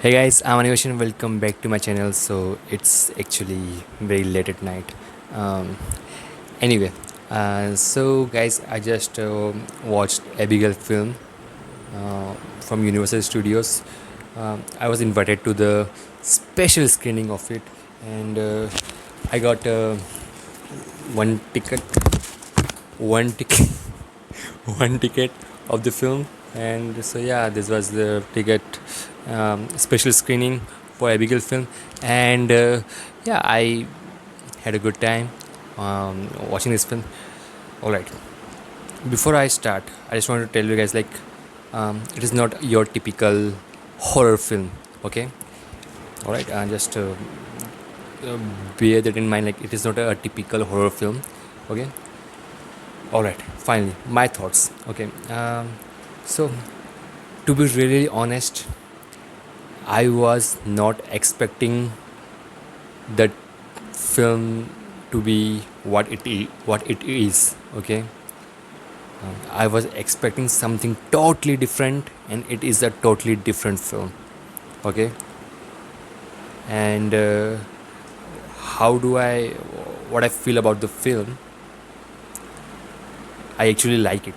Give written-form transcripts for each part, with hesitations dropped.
Hey guys, I'm Anivesh and welcome back to my channel. So it's actually very late at night. Um, anyway, so guys, I just watched Abigail film from Universal Studios. I was invited to the special screening of it, and I got one ticket, one ticket, one ticket of the film. And so yeah, this was the ticket special screening for Abigail film, and yeah, I had a good time watching this film. All right, before I start, I just want to tell you guys like it is not your typical horror film. Okay, all right, just uh, bear that in mind. Like it is not a typical horror film. Okay, all right. Finally, my thoughts. Okay, so to be really honest, I was not expecting that film to be what it is. Okay, I was expecting something totally different, and it is a totally different film. Okay, and how do I what I feel about the film? I actually like it.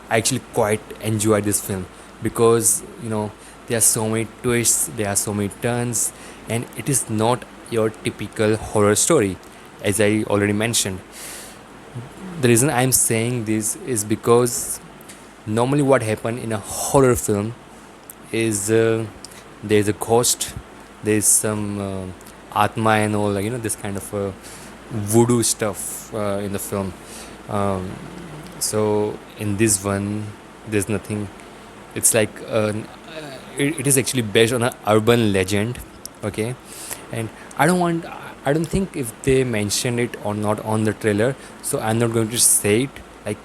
I actually quite enjoy this film because there are so many twists, there are so many turns, and it is not your typical horror story, as I already mentioned. The reason I'm saying this is because normally what happens in a horror film is there's a ghost, there's some atma and all, like this kind of voodoo stuff in the film. Um, so in this one, there's nothing. It's like it is actually based on an urban legend. Okay, and I don't think if they mentioned it or not on the trailer, so I'm not going to say it like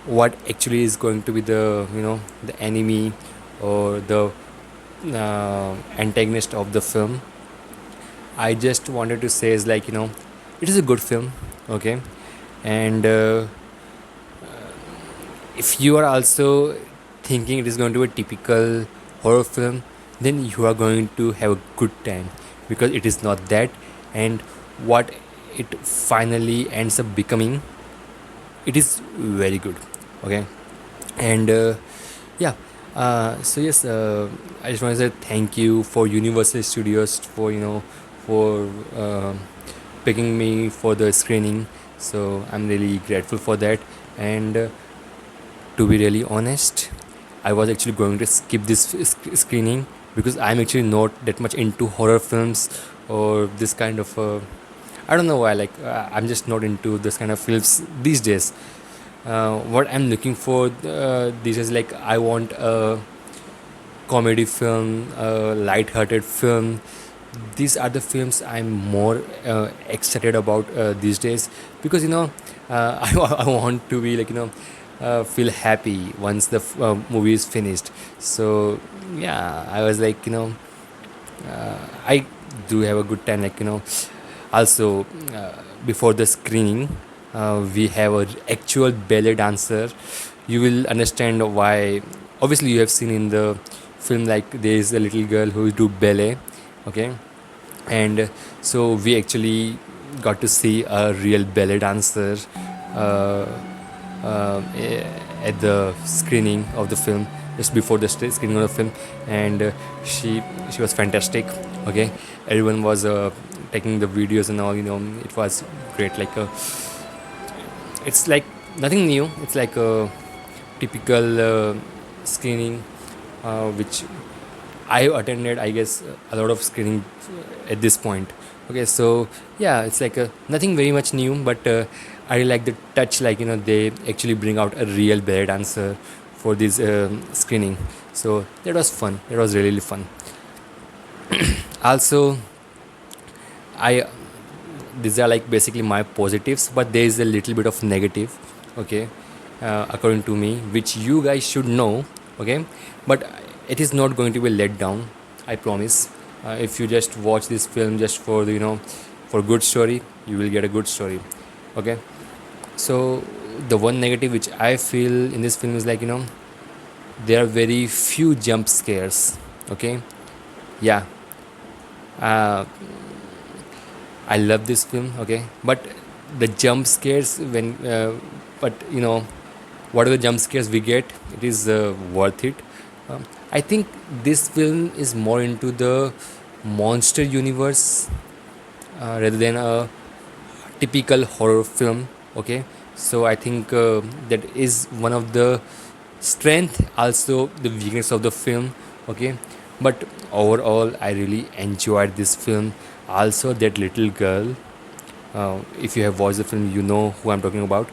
what actually is going to be the the enemy or the antagonist of the film. I just wanted to say is like it is a good film. Okay, and if you are also thinking it is going to be a typical horror film, then you are going to have a good time because it is not that. And what it finally ends up becoming, it is very good. Okay, and yeah, so yes, I just want to say thank you for Universal Studios for for picking me for the screening. So I'm really grateful for that. And to be really honest, I was actually going to skip this screening because I'm actually not that much into horror films or this kind of I don't know why, like I'm just not into this kind of films these days. What I'm looking for these days, like I want a comedy film, a light-hearted film. These are the films I'm more excited about these days because I want to be like feel happy once the movie is finished. So yeah, I was like I do have a good time, like also before the screening we have a actual ballet dancer. You will understand why. Obviously you have seen in the film like there is a little girl who do ballet. Okay, and so we actually got to see a real ballet dancer uh, at the screening of the film, just before the screening of the film. And she was fantastic. Okay, everyone was taking the videos and all, it was great. Like it's like nothing new, it's like a typical screening which I attended, I guess, a lot of screening at this point. Okay, so yeah, it's like nothing very much new, but I really like the touch. Like they actually bring out a real ballet dancer for this screening. So that was fun. That was really fun. Also, I these are like basically my positives, but there is a little bit of negative. Okay, according to me, which you guys should know. Okay, but it is not going to be let down, I promise. If you just watch this film just for the for good story, you will get a good story. Okay, so the one negative which I feel in this film is like there are very few jump scares. Okay, Yeah, uh, I love this film. Okay, but the jump scares when, but whatever jump scares we get, it is worth it. I think this film is more into the monster universe rather than a typical horror film. Okay, so I think that is one of the strength, also the weakness of the film. Okay, but overall I really enjoyed this film. Also that little girl, if you have watched the film, you know who I'm talking about.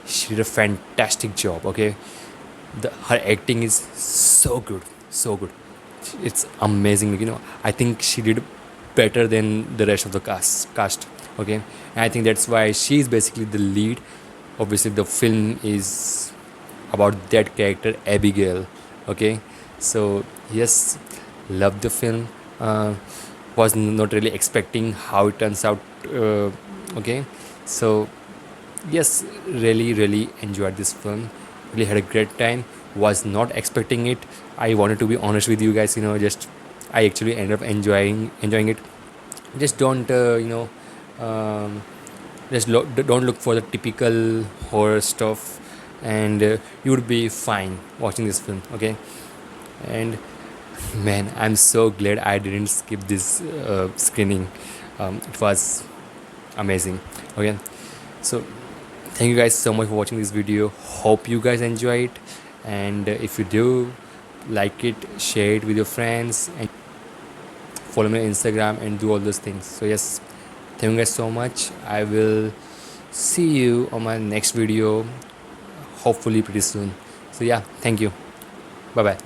She did a fantastic job. Okay, her acting is so good, so good. It's amazing. I think she did better than the rest of the cast. Okay, and I think that's why she's basically the lead. Obviously the film is about that character Abigail. Okay, so yes, love the film. Was not really expecting how it turns out. Okay, so yes, really enjoyed this film. Really had a great time. Was not expecting it. I wanted to be honest with you guys. Just I actually ended up enjoying it. Just don't um, don't look for the typical horror stuff, and you would be fine watching this film. Okay, and man, I'm so glad I didn't skip this screening. It was amazing. Okay, so thank you guys so much for watching this video. Hope you guys enjoy it, and if you do like it, share it with your friends and follow me on Instagram and do all those things. So yes, thank you guys so much. I will see you on my next video, hopefully pretty soon. So yeah, thank you. Bye bye.